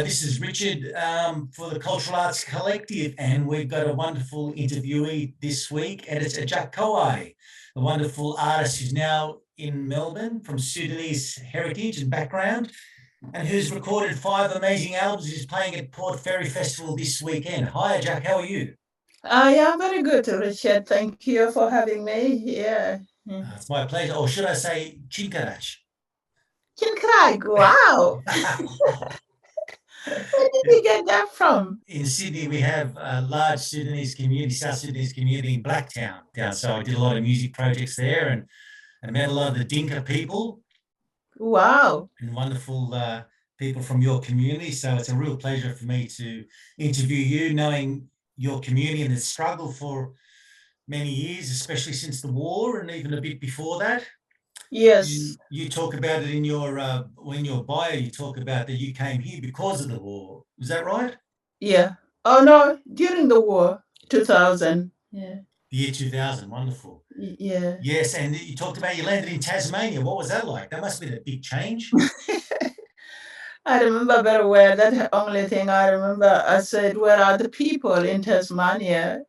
This is Richard for the Cultural Arts Collective, and we've got a wonderful interviewee this week, and it's Ajak Kwai, a wonderful artist who's now in Melbourne from Sudanese heritage and background, and who's recorded 5 amazing albums. He's playing at Port Fairy Festival this weekend. Hi, Ajak, how are you? Yeah, very good, Richard. Thank you for having me here. It's my pleasure. Or should I say Chinkarach? Craig, wow. Where did you get that from? In Sydney, we have a large Sudanese community, South Sudanese community in Blacktown. So I did a lot of music projects there and met a lot of the Dinka people. Wow. And wonderful people from your community. So it's a real pleasure for me to interview you, knowing your community and the struggle for many years, especially since the war and even a bit before that. Yes. You talk about it in your bio, you talk about that you came here because of the war. Is that right? Yeah. Oh, no, during the war, 2000. Yeah. The year 2000, wonderful. Yeah. Yes, and you talked about you landed in Tasmania. What was that like? That must have been a big change. I remember very well. That's the only thing I remember. I said, "Where are the people in Tasmania?"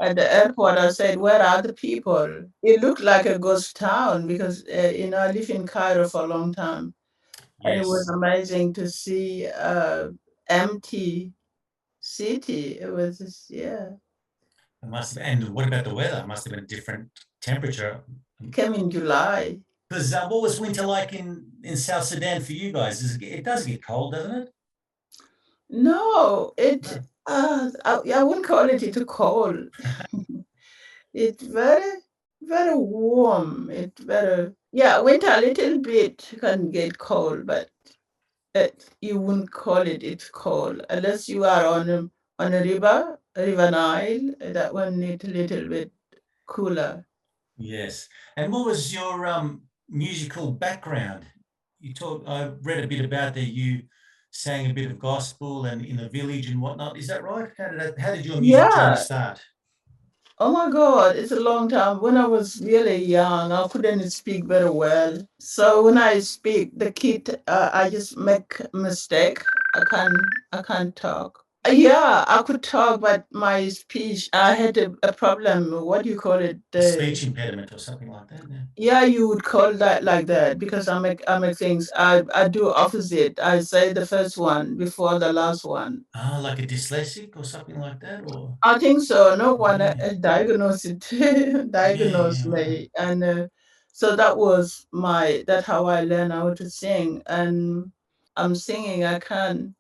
At the airport, I said, "Where are the people?" It looked like a ghost town because, I lived in Cairo for a long time. And it was Yes. amazing to see empty city. It was just, yeah. It must have, and what about the weather? It must have been a different temperature. It came in July. Because what was winter like in South Sudan for you guys? It does get cold, doesn't it? No, No. I wouldn't call it too cold. It's very, very warm. It's very, yeah, winter a little bit can get cold, but you wouldn't call it's cold unless you are on a river Nile. That one need a little bit cooler. Yes. And what was your musical background? I read a bit about that you sang a bit of gospel and in a village and whatnot. Is that right? How did your music journey Yeah. start? Oh my God, it's a long time. When I was really young, I couldn't speak very well. So when I speak, the kid, I just make mistake. I can't talk. Yeah, I could talk, but my speech, I had a problem. What do you call it? A speech impediment or something like that? Yeah. Yeah, you would call that like that because I make things. I do opposite. I say the first one before the last one. Like a dyslexic or something like that? Or I think so. No one yeah. diagnosed it, diagnosed Yeah. me, and so that's how I learned how to sing. And I'm singing. I can.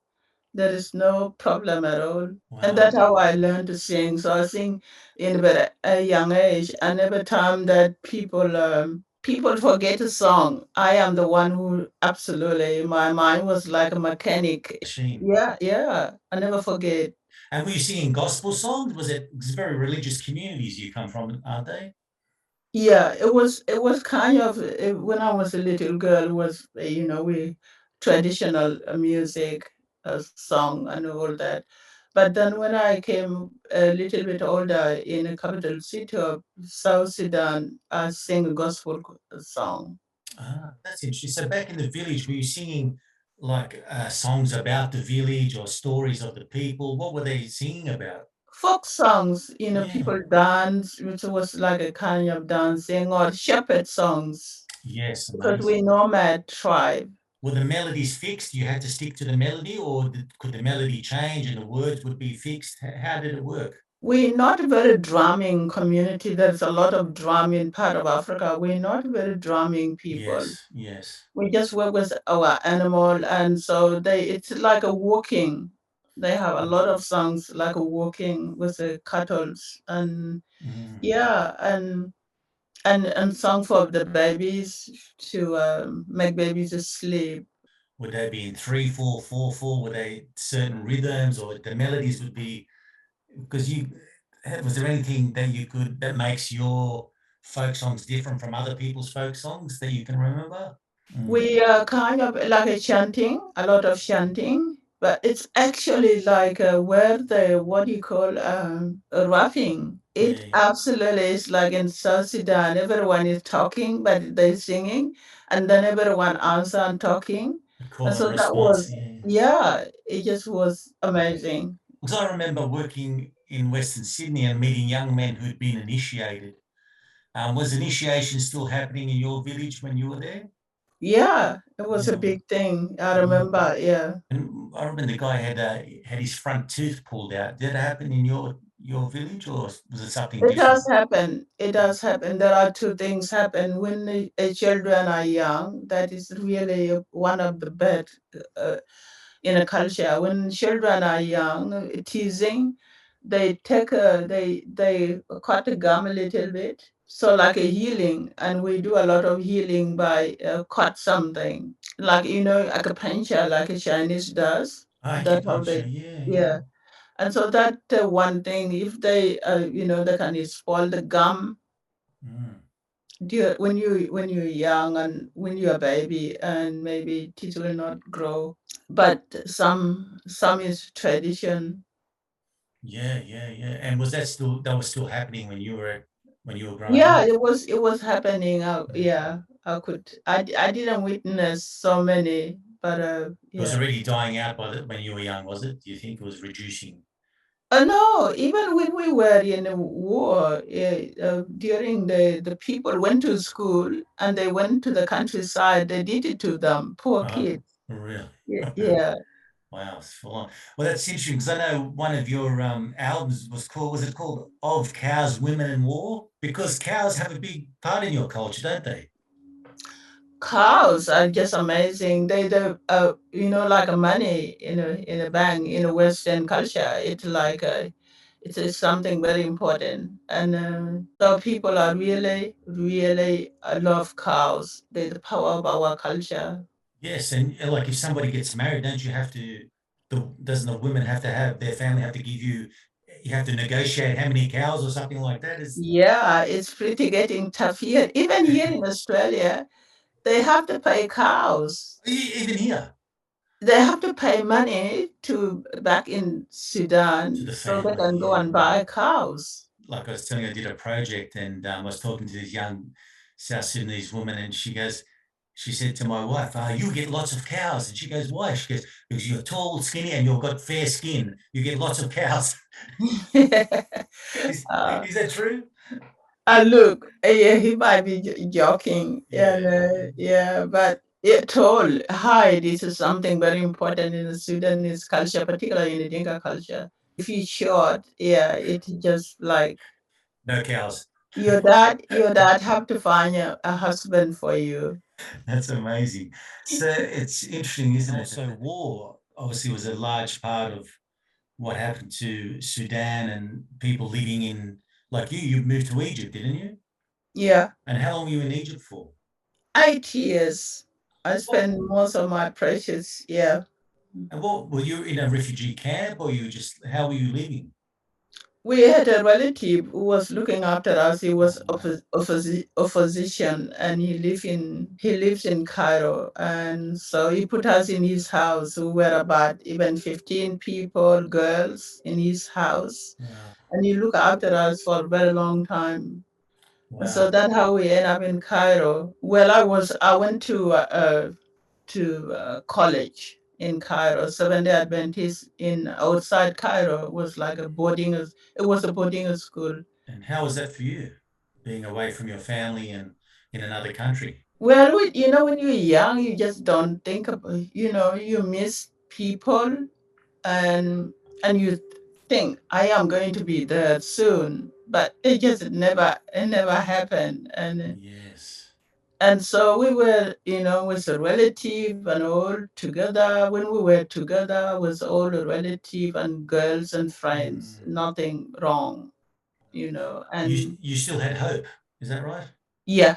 There is no problem at all. And Wow. that's how I learned to sing. So I sing in a very a young age. And every time that people forget a song, I am the one who absolutely. My mind was like a mechanic. Machine. Yeah, yeah. I never forget. And were you singing gospel songs? It's very religious communities you come from, aren't they? Yeah, it was kind of when I was a little girl, it was we traditional music, song and all that. But then when I came a little bit older in a capital city of South Sudan, I sing a gospel song. That's interesting. So back in the village, were you singing like songs about the village or stories of the people? What were they singing about? Folk songs, Yeah. people dance, which was like a kind of dancing, or shepherd songs, Yes, because we amazing. nomad tribe. Were the melodies fixed? You had to stick to the melody, or could the melody change and the words would be fixed? How did it work? We're not a very drumming community. There's a lot of drumming part of Africa. We're not very drumming people. Yes, yes. We just work with our animal, and so it's like a walking. They have a lot of songs like a walking with the cattle, and Mm. yeah, and song for the babies to make babies asleep. Would they be in 3/4/4/4? Were they certain rhythms, or the melodies would be because you was there anything that makes your folk songs different from other people's folk songs that you can remember? Mm. We are kind of like a chanting, a lot of chanting, but it's actually like where the what do you call rapping. It Yeah, absolutely is like in South Sudan, everyone is talking, but they're singing, and then everyone else are talking. The call And and so that response, was, yeah. yeah, it just was amazing. Because I remember working in Western Sydney and meeting young men who'd been initiated. Was initiation still happening in your village when you were there? Yeah, it was a Yeah. big thing. I Mm. remember, yeah. And I remember the guy had his front tooth pulled out. Did it happen in your village, or was it something It different? does happen. It does happen. There are two things happen when children are young. That is really one of the bad uh, in a culture. When children are young, teasing, they take they cut the gum a little bit. So like a healing, and we do a lot of healing by cut something, like acupuncture, like a Chinese does. That's how Acupuncture, they, yeah, yeah. yeah. And so that one thing, if they, they can spoil the gum Mm. when you're young and when you're a baby, and maybe teeth will not grow. But some is tradition. Yeah, yeah, yeah. And that was still happening when you were growing Yeah, up? it was happening. Yeah. Yeah, I didn't witness so many, but It was yeah. already dying out when you were young, was it? Do you think it was reducing? No, even when we were in the war, during the people went to school and they went to the countryside, they did it to them, poor Uh, kids. really? Yeah. Wow, it's full on. Well, that's interesting because I know one of your albums was it called Of Cows, Women and War? Because cows have a big part in your culture, don't they? Cows are just amazing. Like a money in a bank in a Western culture. It's something very important, and so people are really, really love cows. They're the power of our culture. Yes, and like if somebody gets married, don't you have to, doesn't the women have to have their family have to give you have to negotiate how many cows or something like that? Is Yeah, it's pretty getting tough here. Even here in Australia, they have to pay cows. even here They have to pay money to back in to Sudan the so they family, can go yeah. and buy cows. Like I was telling you, I did a project and I was talking to this young South Sudanese woman, and she said to my wife, you get lots of cows. And she goes, why? She goes, because you're tall, skinny, and you've got fair skin. You get lots of cows. uh, Is that true? look, yeah, he might be joking, Yeah. and yeah, but yeah, tall height is something very important in the Sudanese culture, particularly in the Dinka culture. If you're short, yeah, it's just like No cows. your dad have to find a husband for you. That's amazing. So it's interesting, isn't it? Also, war obviously was a large part of what happened to Sudan and people living in, like you moved to Egypt, didn't you? Yeah, And how long were you in Egypt for? 8 years. I What, spend most of my precious, yeah. and what were you in a refugee camp or you just, how were you living? We had a relative who was looking after us. He Oh, was wow. a physician, and he lives in Cairo, and so he put us in his house. We were about even 15 people, girls, in his house, Wow. and he looked after us for a very long time. And so Wow. that's how we end up in Cairo. Well, I went to college in Cairo. Seventh Day Adventist in outside Cairo was like it was a boarding school. And how was that for you, being away from your family and in another country? Well, when you're young, you just don't think about, you miss people, and you think I am going to be there soon, but it never happened, Yes. and so we were, with a relative and all together. When we were together with all the relative and girls and friends, Mm. nothing wrong, and You still had hope, is that right? yeah,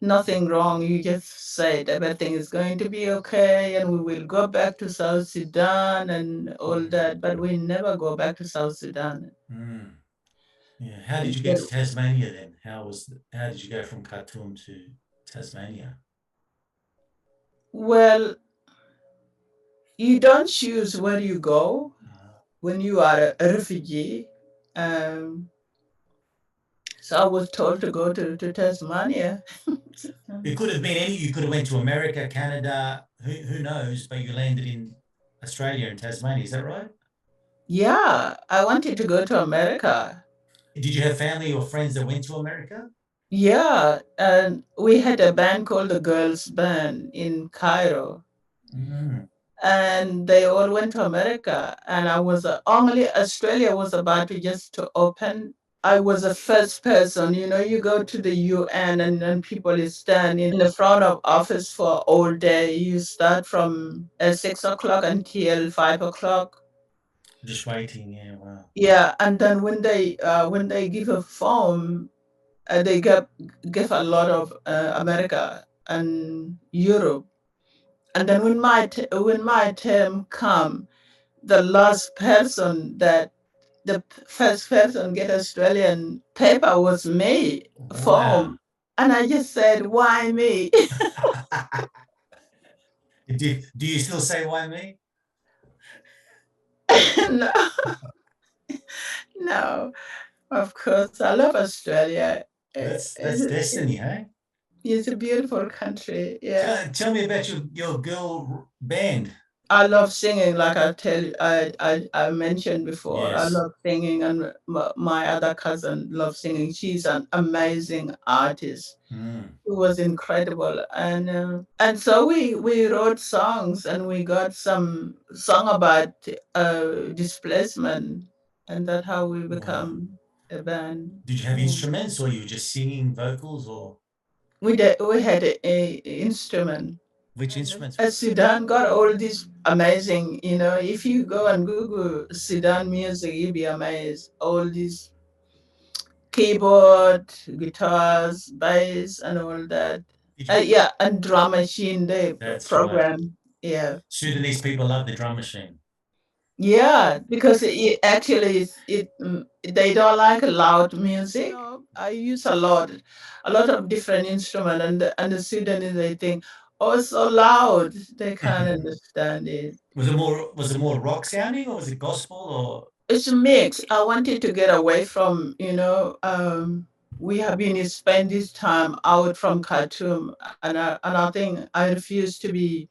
nothing wrong. You just said everything is going to be okay and we will go back to South Sudan and all Mm. that, but we never go back to South Sudan. Mm. Yeah. How did you get Instead, to Tasmania then? How did you go from Khartoum to Tasmania? well, you don't choose where you go Uh, when you are a refugee. Um, So I was told to go to Tasmania. It could have been any. You could have went to America, Canada. Who knows? But you landed in Australia and Tasmania. Is that right? Yeah, I wanted to go to America. Did you have family or friends that went to America? Yeah, and we had a band called the Girls Band in Cairo, Mm. and they all went to America. And I was only Australia was about to just to open. I was the first person. You know, you go to the UN and then people is stand in the front of office for all day. You start from 6 o'clock until 5 o'clock. Just waiting. Yeah. Wow. Yeah, and then when they give a form, they give a lot of America and Europe. And then when my term come, the last person that first person get Australian paper was me Wow. form, and I just said, "Why me?" Do you still say why me? No, no, of course I love Australia. That's destiny, hey? It's a beautiful country. Yeah. Tell me about your girl band. I love singing, like I mentioned before. I Yes. love singing, and my other cousin loves singing. She's an amazing artist. Mm. It was incredible, and so we wrote songs, and we got some song about displacement, and that's how we Wow. become a band. Did you have instruments or you were just singing vocals or We had a instrument. which And instruments? Sudan got all these amazing, if you go and Google Sudan music, you'll be amazed. All these keyboard, guitars, bass, and all that. Did you, Yeah, and drum machine, they that's right. program. Yeah. Sudanese people love the drum machine. Yeah, because actually they don't like loud music. I use a lot of different instrument, and the Sudanese they think, oh, it's so loud, they can't understand it. Was it more rock sounding or was it gospel or It's a mix. I wanted to get away from, we have been spend this time out from Khartoum, and I think I refuse to be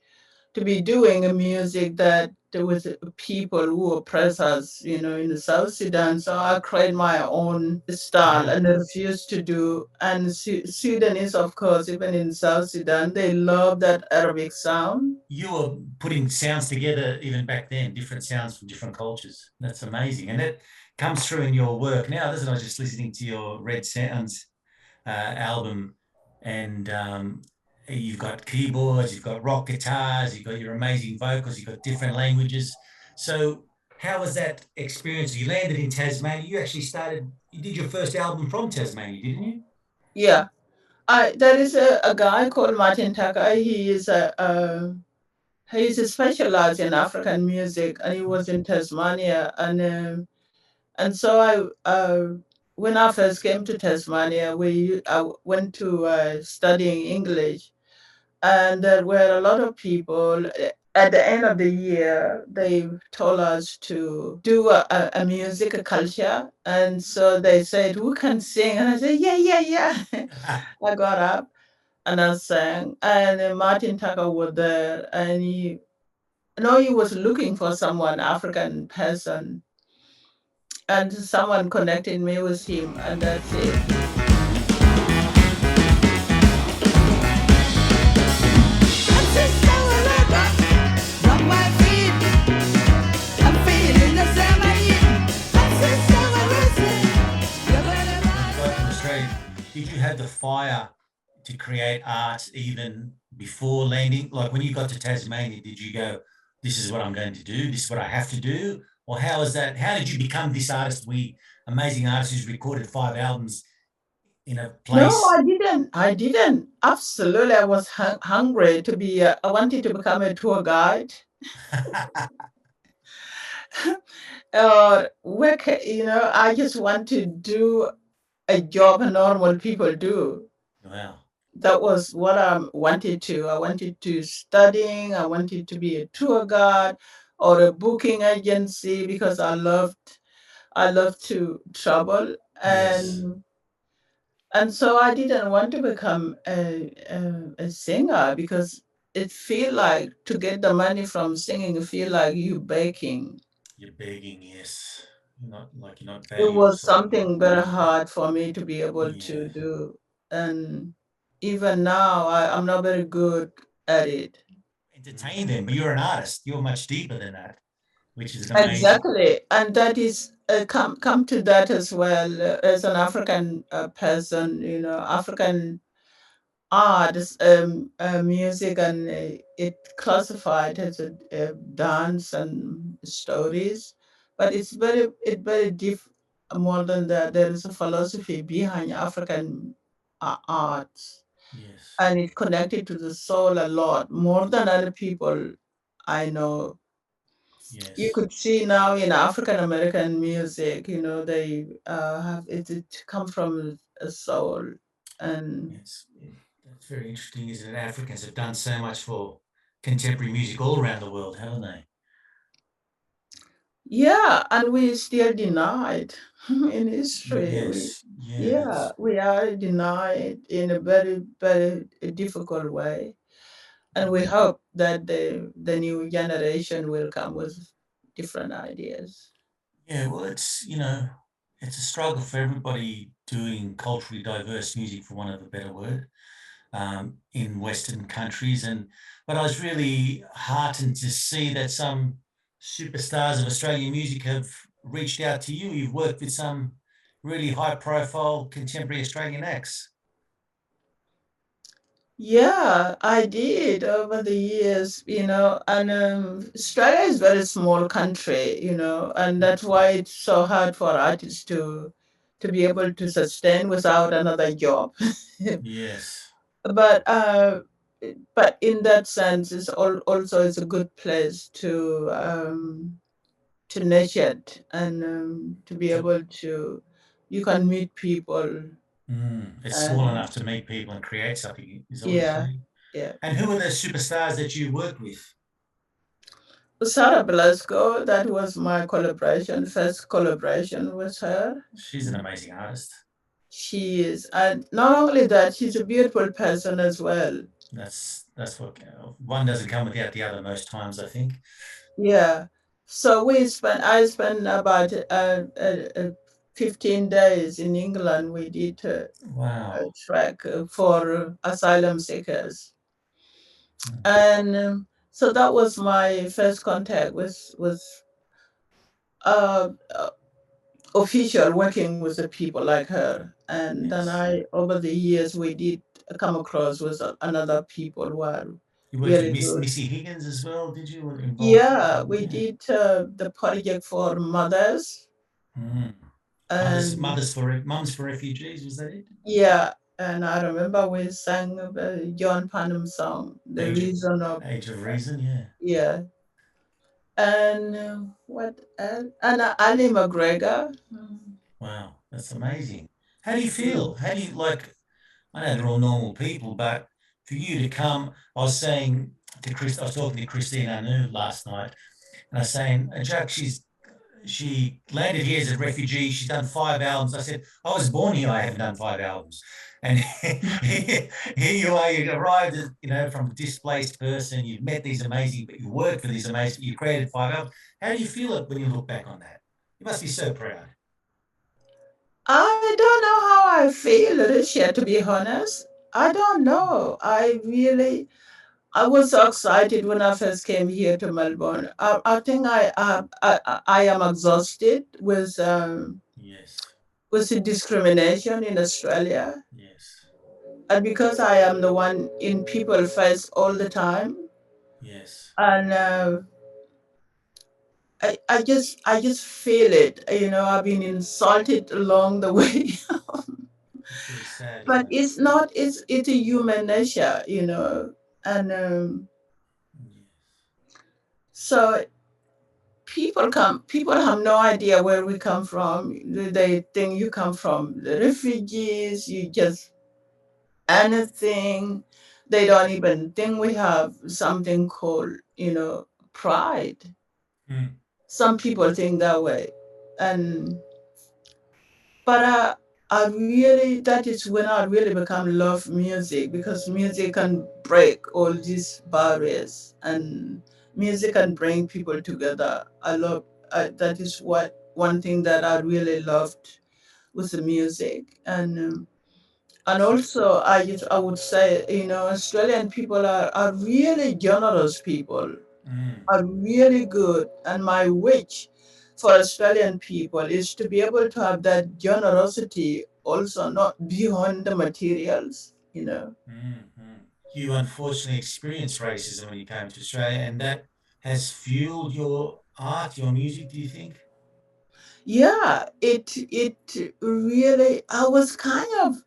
doing a music that there was people who oppress us, in the South Sudan. So I create my own style yeah. and I refuse to do. And Sudanese, of course, even in South Sudan, they love that Arabic sound. You were putting sounds together even back then, different sounds from different cultures. That's amazing. And that comes through in your work now, doesn't it? I was just listening to your Red Sounds album, and you've got keyboards, you've got rock guitars, you've got your amazing vocals, you've got different languages. So, how was that experience? You landed in Tasmania. You did your first album from Tasmania, didn't you? Yeah. There is a guy called Martin Tucker. He's specialized in African music, and he was in Tasmania. And so when I first came to Tasmania, I went to studying English, and there were a lot of people. At the end of the year, they told us to do a music a culture, and so they said, "Who can sing?" And I said, "Yeah, yeah, yeah." I got up and I sang, and Martin Tucker was there, and he was looking for someone African person, and someone connected me with him, and that's it. When you got from Australia, did you have the fire to create art even before landing? Like when you got to Tasmania, did you go, "This is what I'm going to do. This is what I have to do"? Or how is that? How did you become this artist? Amazing artist who's recorded 5 albums in a No, place. I didn't. I didn't. Absolutely, I was hungry to be. I wanted to become a tour guide, or work. I just want to do a job normal people do. Wow. That was what I wanted to. I wanted to studying. I wanted to be a tour guide or a booking agency because I love to travel, Yes. and And so I didn't want to become a singer because it feel like to get the money from singing, it feel like you baking. You're begging, yes. You're not It valued. was something very hard for me to be able to Yeah. do. And even now, I'm not very good at it. Entertain them, but you're an artist. You're much deeper than that, which is amazing. Exactly, and that is come to that as well. As an African person, African art, music, and it classified as a dance and stories, but it very deep more than that. There is a philosophy behind African arts, Yes. and it connected to the soul a lot more than other people I know. You Yes. could see now in African American music, they have it come from a soul. And That's very interesting, isn't it? Africans have done so much for contemporary music all around the world, haven't they? yeah, and we still denied in history. Yes. Yeah, Yeah, that's we are denied in a very, very difficult way. And we hope that the new generation will come with different ideas. yeah, well it's a struggle for everybody doing culturally diverse music, for want of a better word, in Western countries. But I was really heartened to see that some superstars of Australian music have reached out to you. You've worked with some really high profile contemporary Australian acts. Yeah, I did over the years, and Australia is very small country, and that's why it's so hard for artists to be able to sustain without another job. Yes. But but in that sense, also it's a good place to nurture it and to be To, able to you can meet people it's small and enough to meet people and create something. Is that what you're yeah, saying? yeah. And who are the superstars that you worked with? Sarah Blasco, that was my collaboration, first collaboration with her. She's an amazing artist. She is, and not only that, she's a beautiful person as well. That's what one doesn't come without the other most times, I think. Yeah. So I spent about 15 days in England. We did a Wow. track for asylum seekers. Mm. And so that was my first contact with uh, official working with the people like her. And then Yes. over the years, we did come across with another people who are You worked with really good. Missy Higgins as well, did you? Were involved? Yeah, we Yeah. did the project for mothers, Mm. and Mums for refugees, was that it? yeah, and I remember we sang John Panum song, "The Age of Reason of," Age of Reason, yeah. yeah, and what else? And Ali McGregor. Wow, that's amazing. How do you feel? How do you like? I know they're all normal people, but for you to come, I was talking to Christine Anu last night, and I was saying, Jack, she landed here as a refugee. She's done 5 albums. I said, I was born here. I haven't done 5 albums. And here you are. You arrived as, from a displaced person. You've met these amazing, but you worked for these amazing. You created 5 albums. How do you feel it when you look back on that? You must be so proud. I don't know how I feel, Alicia, to be honest. I don't know. I was so excited when I first came here to Melbourne. I think I am exhausted Yes, with the discrimination in Australia. yes, And because I am the one in people face all the time, yes. and I just feel it. I've been insulted along the way. It's really sad, But isn't it? it's not. It's a human nature, and Yes. so people have no idea where we come from. They think you come from the refugees. You just anything. They don't even think we have something called pride. Mm. Some people think that way, and but that is when I really become love music, because music can break all these barriers, and music can bring people together. That is what one thing that I really loved with the music. And also I would say, Australian people are really generous people, Mm, are really good. And my wish for Australian people is to be able to have that generosity also, not beyond the materials. mm, mm. You unfortunately experienced racism when you came to Australia, and that has fueled your art, your music, do you think? Yeah, it really, I was kind of,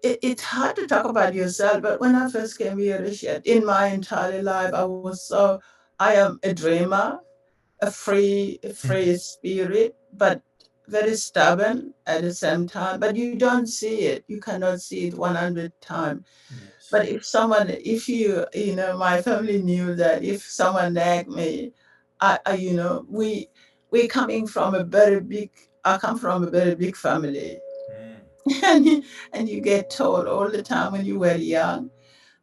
it's hard to talk about yourself, but when I first came here, Richard, in my entire life, I am a dreamer, a free spirit, but very stubborn at the same time. But you don't see it. You cannot see it 100 times. Yes. But if my family knew that if someone nagged me, we coming from a very big. I come from a very big family, Mm, and you get told all the time when you were young,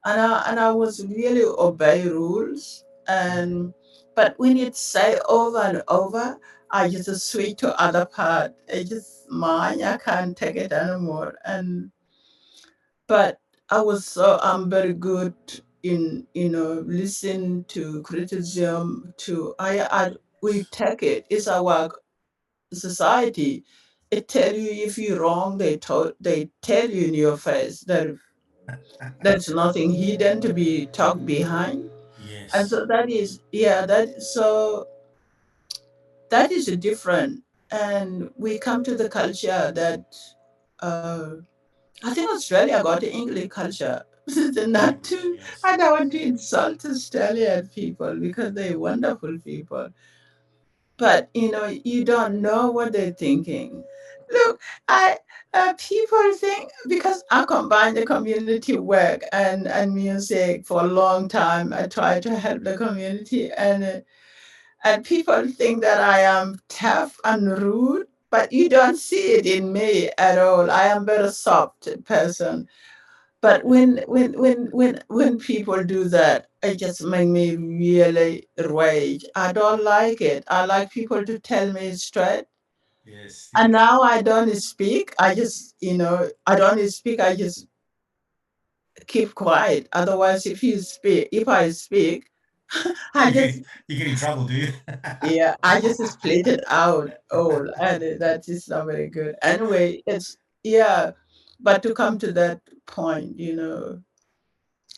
and I was really obey rules. mm. And but when you say over and over, I just switch to other part. I just mine. I can't take it anymore. But I'm very good in listen to criticism. We take it. It's our society. It tell you if you're wrong. They tell you in your face that there's nothing hidden to be talked behind. And Yes. so that is, yeah, that is different. And we come to the culture that, uh, I think Australia got the English culture. Not Mm, to, yes. I don't want to insult Australian people because they're wonderful people. But you don't know what they're thinking. Look, I people think, because I combine the community work and music for a long time. I try to help the community, and people think that I am tough and rude, but you don't see it in me at all. I am very soft person. But when people do that, it just make me really rage. I don't like it. I like people to tell me straight. Yes. And Yes. now I don't speak. I don't speak. I just keep quiet. Otherwise, if I speak, I You just, get you get in trouble, do you? yeah, I just split it out all, and that is not very good. Anyway, yeah. But to come to that point,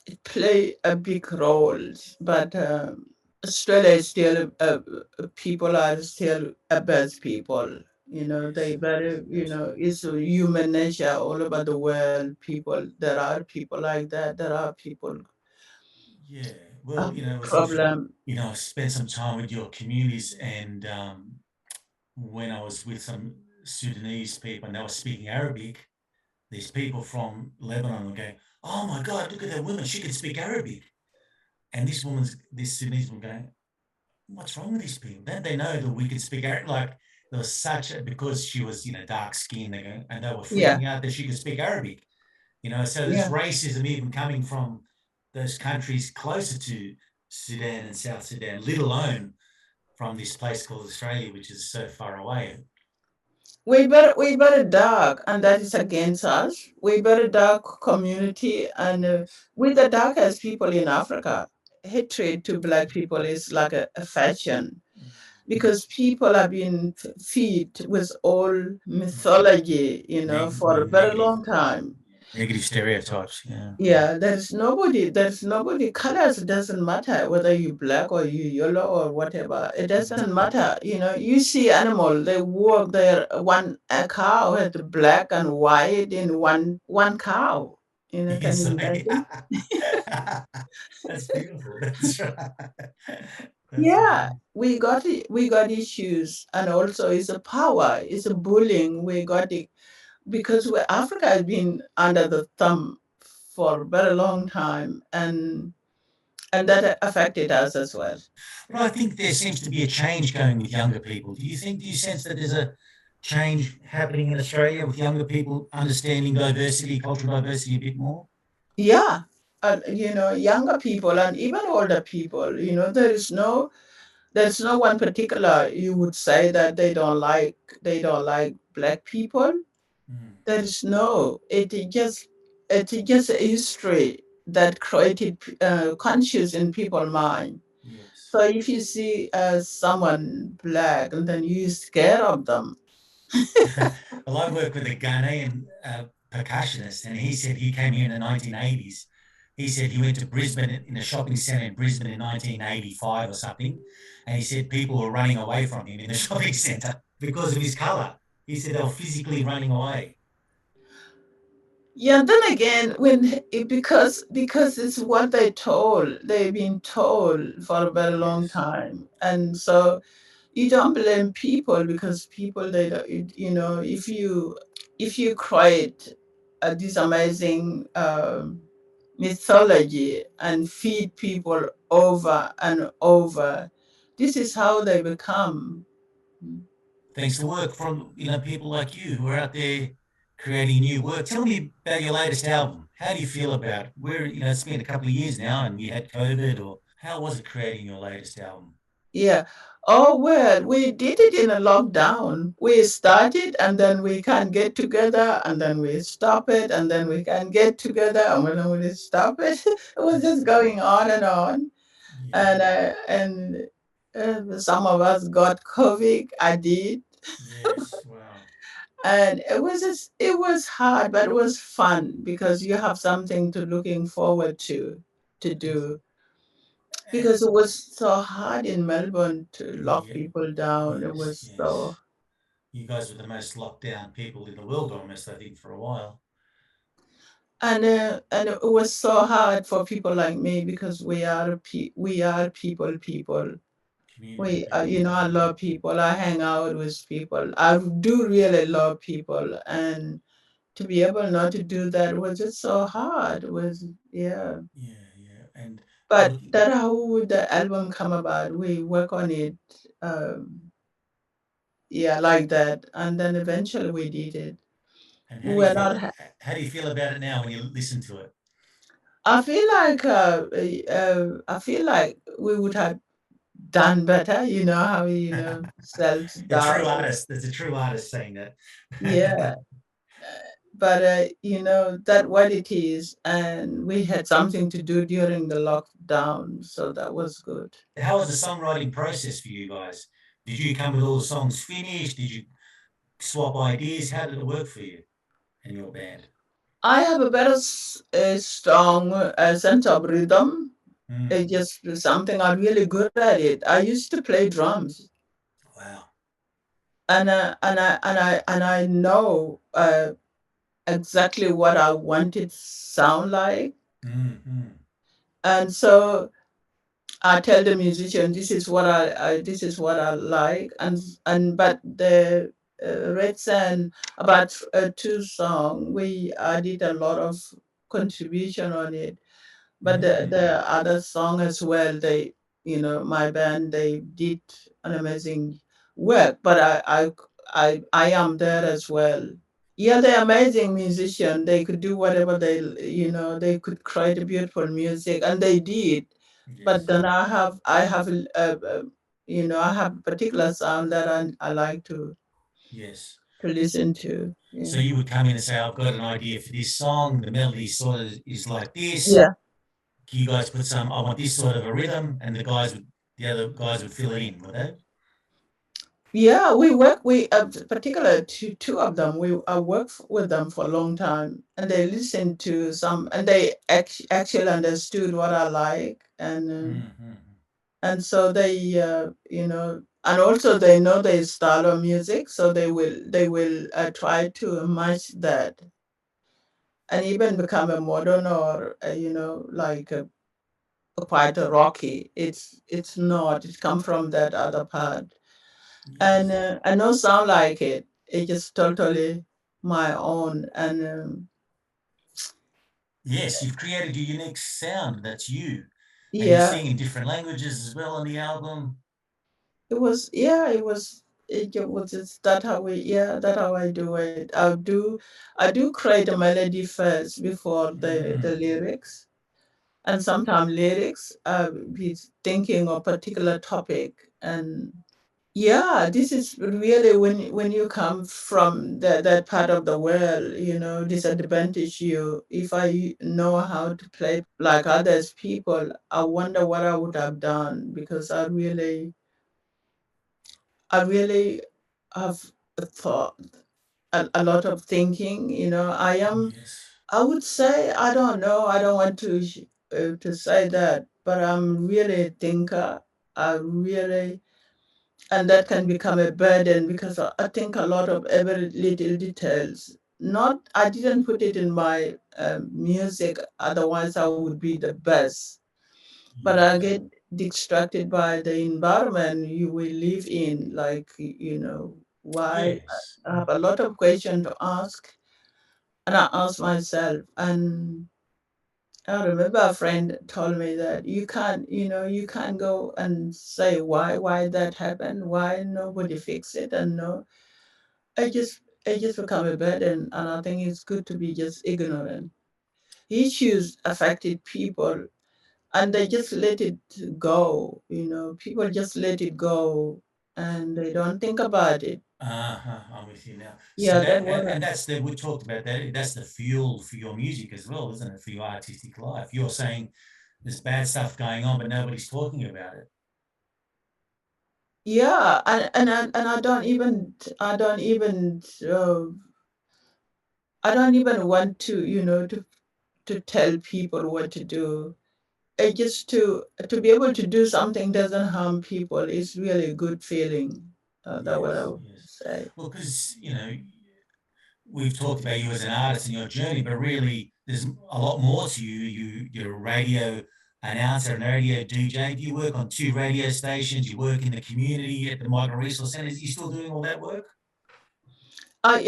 it play a big role. But Australia is still, people are still a best people. They Yes. very, it's a human nature all over the world. There are people like that. There are people Yeah. Well, have it was interesting. problem. I spent some time with your communities, and when I was with some Sudanese people and they were speaking Arabic, these people from Lebanon were going, "Oh my God, look at that woman! She can speak Arabic." And this Sudanese woman going, "What's wrong with these people? Don't they know that we can speak Arabic?" Like there was because she was, dark skinned, and they were Yeah, freaking out that she could speak Arabic. So there's yeah. racism even coming from those countries closer to Sudan and South Sudan, let alone from this place called Australia, which is so far away. We better dark, and that is against us. We better dark community, and with the darkest people in Africa, hatred to black people is like a fashion, because people have been feed with all mythology, for a very Negative, long time. negative stereotypes. Yeah. Yeah, there's nobody. Colors doesn't matter whether you black or you yellow or whatever. It doesn't matter. You see animal, they walk there. A cow has black and white in one cow. Can Yes, you imagine? that's beautiful. That's right. That's Yeah, right. we got issues, and also it's a power, it's a bullying. We got it because Africa has been under the thumb for a very long time, and that affected us as well. But I think there seems to be a change going with younger people. Do you sense that there's change happening in Australia with younger people understanding diversity, cultural diversity a bit more? Yeah, younger people and even older people, there's no one particular you would say that they don't like black people. Mm, There is no, it just a history that created conscious in people's mind. yes. So if you see someone black and then you scared of them. Well, I work with a Ghanaian percussionist, and he said he came here in the 1980s. He said he went to Brisbane in a shopping centre in Brisbane in 1985 or something, and he said people were running away from him in the shopping centre because of his colour. He said they were physically running away. Yeah, then again, because it's what they've been told for a very long Yes, time, and so you don't blame people because people they don't, if you create this amazing mythology and feed people over and over, this is how they become. thanks to work from people like you who are out there creating new work. Tell me about your latest album. How do you feel about it? Where it's been a couple of years now, and you had COVID, or how was it creating your latest album? Yeah. Oh, well, we did it in a lockdown. We started and then we can't get together and then we stop it and then we can't get together and then we stop it. It was just going on and on. Yeah. And some of us got COVID. I did. Yes. Wow. And it was hard, but it was fun because you have something to looking forward to And, do. and Because it was so hard in Melbourne to lock yeah. people down. It Yes. was so. Yes. You guys were the most locked down people in the world almost, I think, for a while. And it was so hard for people like me because we are people. Community We people. I Yeah. love people. I hang out with people. I do really love people, and to be able not to do that was just so hard. It was, yeah. Yeah. Yeah. And But looking. that how would the album come about? We work on it, yeah, like that, and then eventually we did it. And We were not. how do you feel about it now when you listen to it? I feel like we would have done better. You know how self A true doubt. artist. There's a true artist saying that. Yeah, but that what it is, and we had something to do during the lockdown, so that was good. How was the songwriting process for you guys? Did you come with all the songs finished? Did you swap ideas? How did it work for you and your band? I have a better strong sense of rhythm. Mm, It's just something I'm really good at it. I used to play drums, wow. and I know exactly what I want it sound like. Mm, mm. And so I tell the musician, this is what I like, and but the Red Sand, about two song, we did a lot of contribution on it. But Mm. the other song as well, my band, they did an amazing work. But I am there as well. Yeah, they're amazing musician. They could do whatever they could create a beautiful music, and they did. But Yes. then I have a particular sound that I like Yes. to listen to. So Yeah. you would come in and say, I've got an idea for this song. The melody sort of is like this. Yeah. You guys put some, I want this sort of a rhythm, and the other guys would fill it in, would they? Yeah, we particular two of them. I worked with them for a long time, and they listened to some, and they actually understood what I like, Mm-hmm. and so they, and also they know their style of music, so they will try to match that, and even become a modern or like quite a rocky. It's not. It come from that other part. And Yes. I know sound like it. It's just totally my own. And Yes, you've created a unique sound. That's you. And you yeah, sing in different languages as well on the album. it was. Yeah, it was. it was just that how we yeah, that how I do it. I do create a melody first before the Mm, lyrics. And sometimes lyrics, be thinking of particular topic. And yeah, this is really when you come from that part of the world, disadvantage you. If I know how to play like others people, I wonder what I would have done because I really have thought a lot of thinking. yes. I would say I don't know. I don't want to say that, but I'm really a thinker. I really and that can become a burden because I think a lot of every little details. Not I didn't put it in my music, otherwise I would be the best. But I Yes. get distracted by the environment you will live in, like why Yes. I have a lot of questions to ask, and I ask myself, and I remember a friend told me that you can't go and say why that happened, why nobody fix it, and no, I just become a burden, and I think it's good to be just ignorant. Issues affected people, and they just let it go. People just let it go, and they don't think about it. Uh-huh, I'm with you now. So Yeah, that that was. and that's we talked about that. That's the fuel for your music as well, isn't it? For your artistic life. You're saying there's bad stuff going on, but nobody's talking about it. Yeah, and I don't even want to tell people what to do. Just to be able to do something doesn't harm people is really a good feeling. That what I Yes, would yes. say. Well, because we've talked about you as an artist and your journey, but really there's a lot more to you. You're a radio announcer and radio DJ. Do you work on two radio stations? You work in the community at the migrant resource centers. Are you still doing all that work? I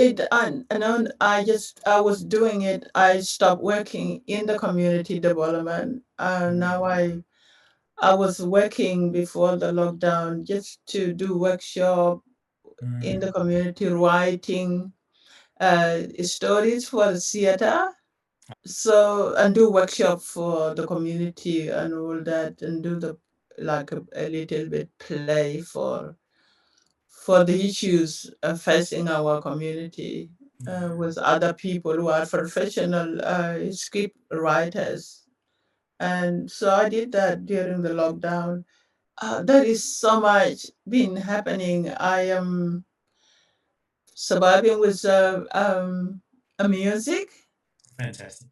was doing it. I stopped working in the community development. Now Mm, I was working before the lockdown just to do workshop in the mm, community, writing stories for the theater. So and do workshop for the community and all that, and do the like a little bit play for the issues facing our community yeah. with other people who are professional script writers. And so I did that during the lockdown. There is so much been happening. I am surviving with a music. Fantastic.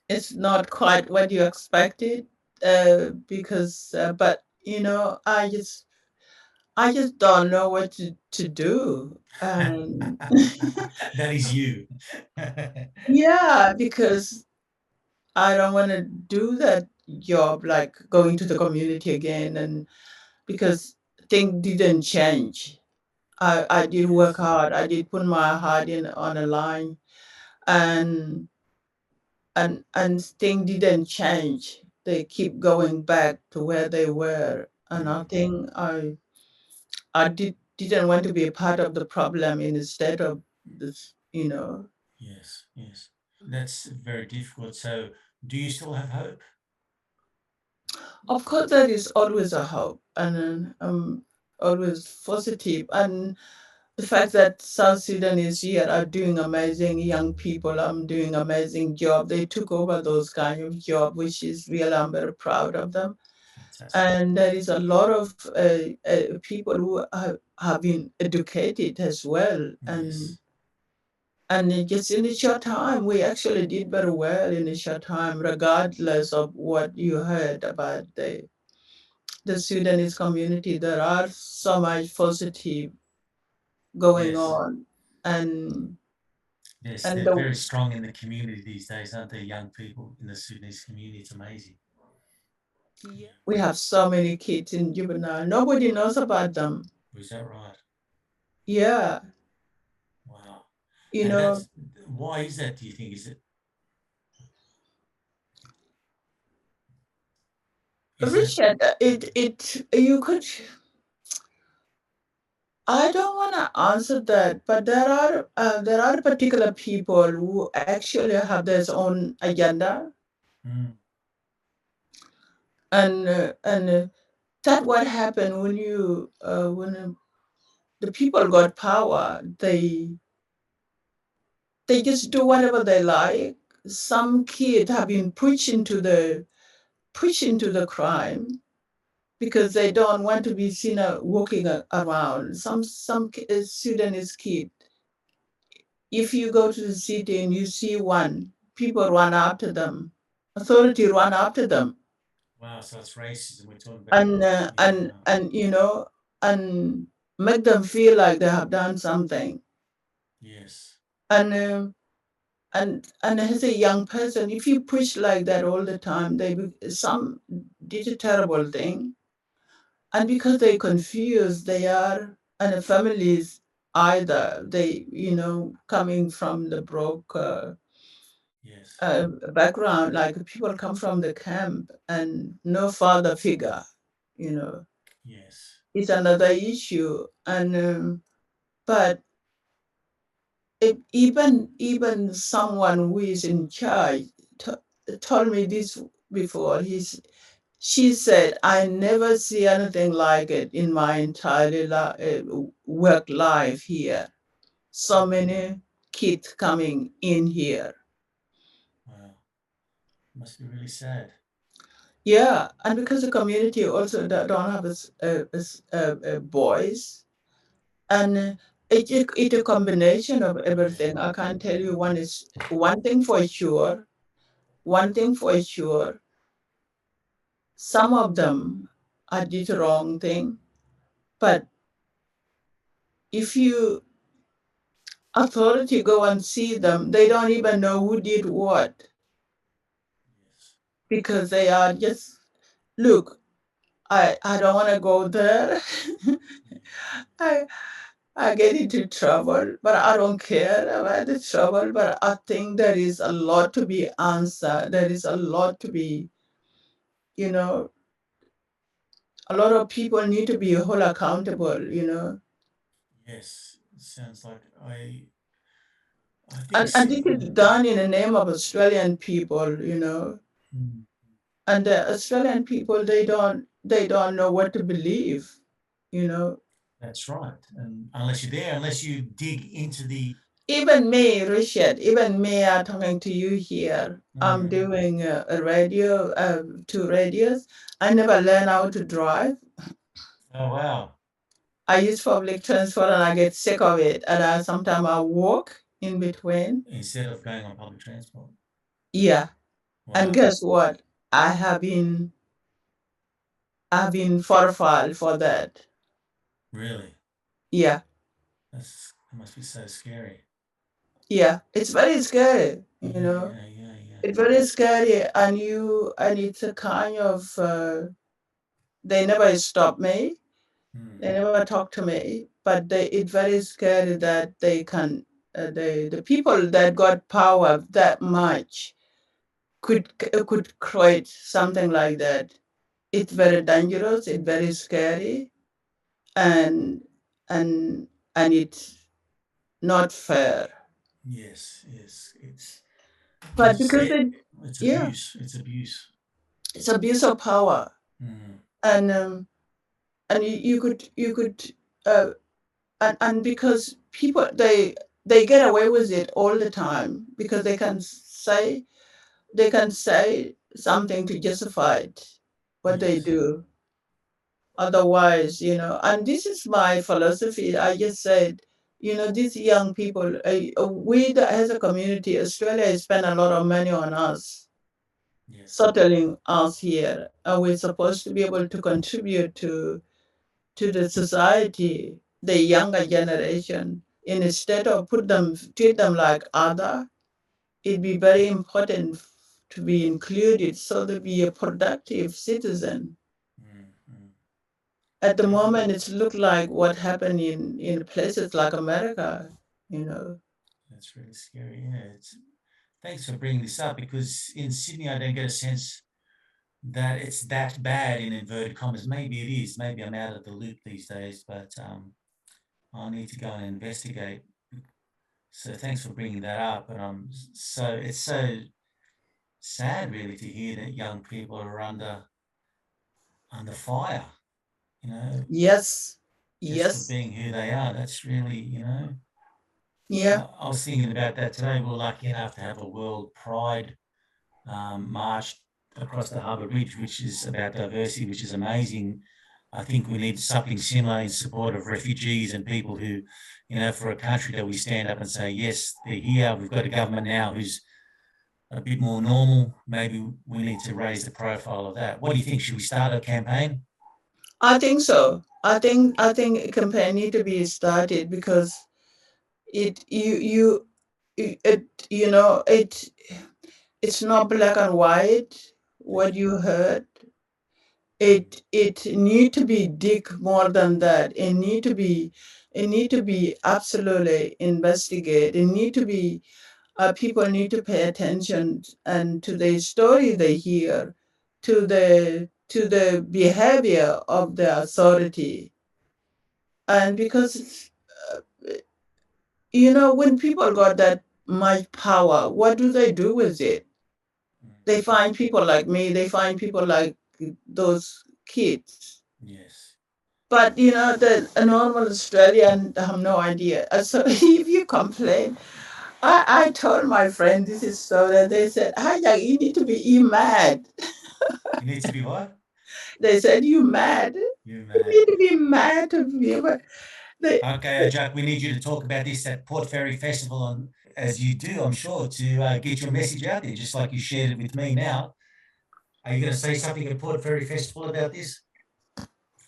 It's not quite what you expected, because, but I just don't know what to do. That is you. Yeah, because I don't want to do that job, like going to the community again, and because things didn't change. I did work Yes. hard. I did put my heart in on a line, and things didn't change. They keep going back to where they were, and I Mm, think I didn't want to be a part of the problem instead of this. yes, yes. That's very difficult. So, do you still have hope? Of course, there is always a hope, and always positive. And the fact that South Sudanese here are doing amazing, young people are doing amazing job. They took over those kind of job, which is real. I'm very proud of them. Fantastic. And there is a lot of people who have been educated as well, and Yes, just in a short time, we actually did very well in a short time, regardless of what you heard about the Sudanese community. There are so much positive going yes, on, and yes. and They're the, very strong in the community these days, aren't they? Young people in the Sudanese community. It's amazing. yeah, we have so many kids in juvenile. Nobody knows about them. Is that right? Yeah, Wow. you And know, that's why is that? Do you think is it Richard, it you could I don't want to answer that, but there are particular people who actually have their own agenda, Mm. and that what happened when the people got power. They just do whatever they like. Some kids have been pushed into the crime because they don't want to be seen walking around. Some Sudanese kid, if you go to the city and you see one, people run after them. Authority run after them, Wow, so it's racism we're talking about. and Yeah. and make them feel like they have done something. Yes. And as a young person, if you push like that all the time, some did a terrible thing, and because they confused, they are and the families either they coming from the broke Yes. background, like people come from the camp and no father figure, you know, Yes. it's another issue. And but even someone who is in charge told me this before. She said, I never see anything like it in my entire work life here. So many kids coming in here. Wow. Must be really sad. Yeah, and because the community also don't have a voice, and it's a combination of Yeah. everything. I can't tell you one thing for sure. One thing for sure, some of them are did the wrong thing, but if you authority go and see them, they don't even know who did what Yes. because they are just look. I don't want to go there. I I get into trouble, but I don't care about the trouble. But I think there is a lot to be answered. There is a lot to be, you know, a lot of people need to be held accountable. Yes. It sounds like I think And this is yeah. done in the name of Australian people. Mm. And the Australian people, they don't know what to believe, you know. That's right. And unless you're there, unless you dig into the Even me, Richard, even me, I'm talking to you here. I'm mm. doing a radio, 2 radios. I never learned how to drive. Oh wow. I use public transport and I get sick of it. And sometimes I walk in between. Instead of going on public transport. Yeah. And Wow. guess what? I have been, I've been fortified for that. Really? Yeah. That must be so scary. Yeah. It's very scary, you Yeah, know. yeah, yeah, yeah. It's very scary. And it's a kind of, they never stop me. Mm. They never talk to me, but it's very scary that they can, the people that got power that much could create something like that. It's very dangerous. It's very scary, and and and it's not fair. Yes, yes. It's as But you because say, it's yeah, abuse. It's abuse. it's abuse of power, Mm. and you could uh, and because people they get away with it all the time because they can say something to justify it, what they Yes. do. Otherwise, and this is my philosophy. I just said, these young people, as a community, Australia spend a lot of money on us, Yes. settling us here, and we're supposed to be able to contribute to the society, the younger generation. Instead of treat them like other, it'd be very important to be included so to be a productive citizen. Mm, mm. At the Yeah, moment, it's looked like what happened in places like America, you know. that's really scary. Yeah, thanks for bringing this up because in Sydney I don't get a sense that it's that bad in inverted commas. Maybe it is. Maybe I'm out of the loop these days, but I need to go and investigate. So thanks for bringing that up. And it's so sad really to hear that young people are under fire, you know, Yes, just for yes, being who they are. That's really, yeah. I was thinking about that today. We're lucky enough to have a World Pride march across the Harbour Bridge, which is about diversity, which is amazing. I think we need something similar in support of refugees and people who, for a country that we stand up and say, yes, they're here. We've got a government now who's a bit more normal. Maybe we need to raise the profile of that. What do you think? Should we start a campaign? I think so. I think a campaign need to be started because it you it it's not black and white what you heard. It need to be dig more than that. It need to be absolutely investigate. It need to be people need to pay attention and to the story they hear, to the behavior of the authority. And because when people got that much power, what do they do with it? They find people like me, they find people like those kids. Yes. But the a normal Australian have no idea. So if you complain, I told my friend this is so that they said, Hijack, you need to be you mad. You need to be what? They said, you mad. You You mad. need to be mad to be able. They, Okay, Jack, we need you to talk about this at Port Fairy Festival, as you do, I'm sure, to get your message out there, just like you shared it with me now. Are you going to say something at Port Fairy Festival about this?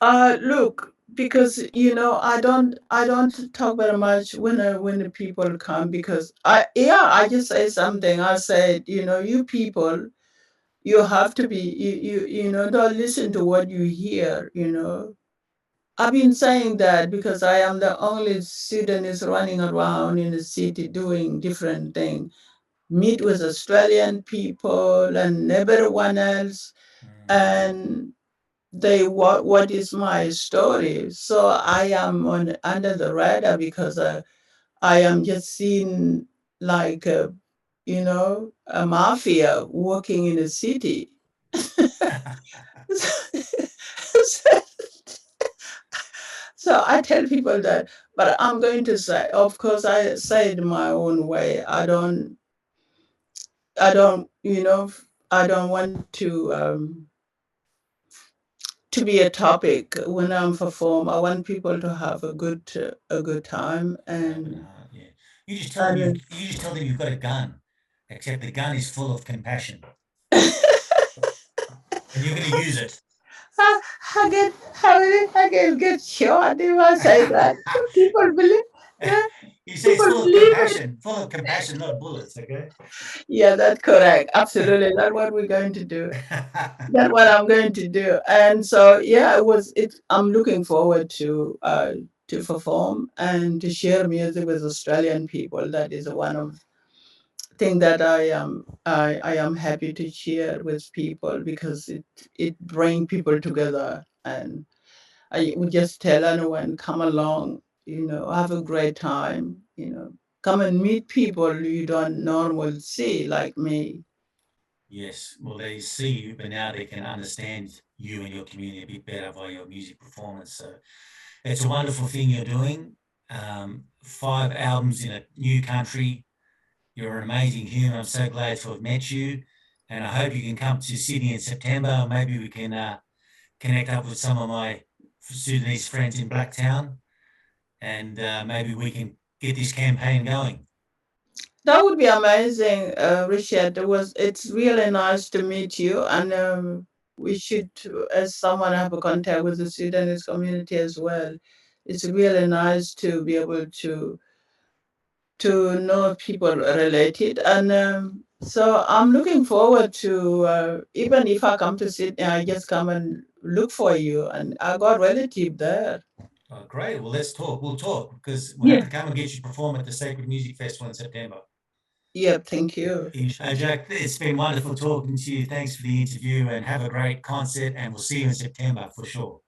look, because I don't talk very much when the people come because I just say something. I said, you people, you have to be don't listen to what you hear. I've been saying that because I am the only Sudanese running around in the city doing different things, meet with Australian people and everyone else, and they what is my story. So I am on under the radar because I am just seen like a mafia working in a city. So I tell people that, but I'm going to say, of course, I say it my own way. I don't want to be a topic when I'm perform. I want people to have a good time An open and heart, yeah. You just tell them and you've got a gun, except the gun is full of compassion, and you're going to use it. I get shot if I say that. People believe. Yeah, You say it's people believe it. full of compassion, not bullets. Okay. Yeah, that's correct. Absolutely, that's what we're going to do. That's what I'm going to do. And so, yeah, I'm looking forward to perform and to share music with Australian people. That is one of thing that I am happy to share with people because it bring people together. And I would just tell anyone, come along, have a great time, come and meet people you don't normally see like me. Yes, well, they see you, but now they can understand you and your community a bit better by your music performance. So it's a wonderful thing you're doing. 5 albums in a new country. You're an amazing human. I'm so glad to have met you. And I hope you can come to Sydney in September. Maybe we can connect up with some of my Sudanese friends in Blacktown, and maybe we can get this campaign going. That would be amazing, Richard. It's really nice to meet you, and we should, as someone, have a contact with the Sudanese community as well. It's really nice to be able to know people related, and so I'm looking forward to even if I come to Sydney, I just come and look for you, and I got relative there. Oh, great. Well, let's talk. We'll talk because we'll have Yeah. to come and get you to perform at the Sacred Music Festival in September. Yeah. Thank you. Jack, it's been wonderful talking to you. Thanks for the interview and have a great concert. And we'll see you in September for sure.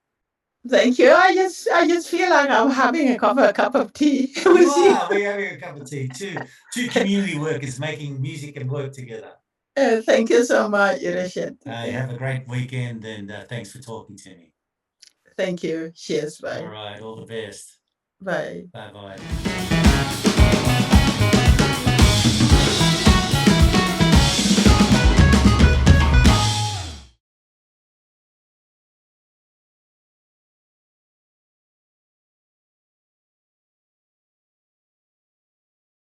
Thank you. I just feel like I'm having a cup of tea You with you. are. We're having a cup of tea. Two community workers making music and work together. Thank you so much, Rashid. Have a great weekend, and thanks for talking to me. Thank you. Cheers. All Bye. right. All the best. Bye. Bye bye.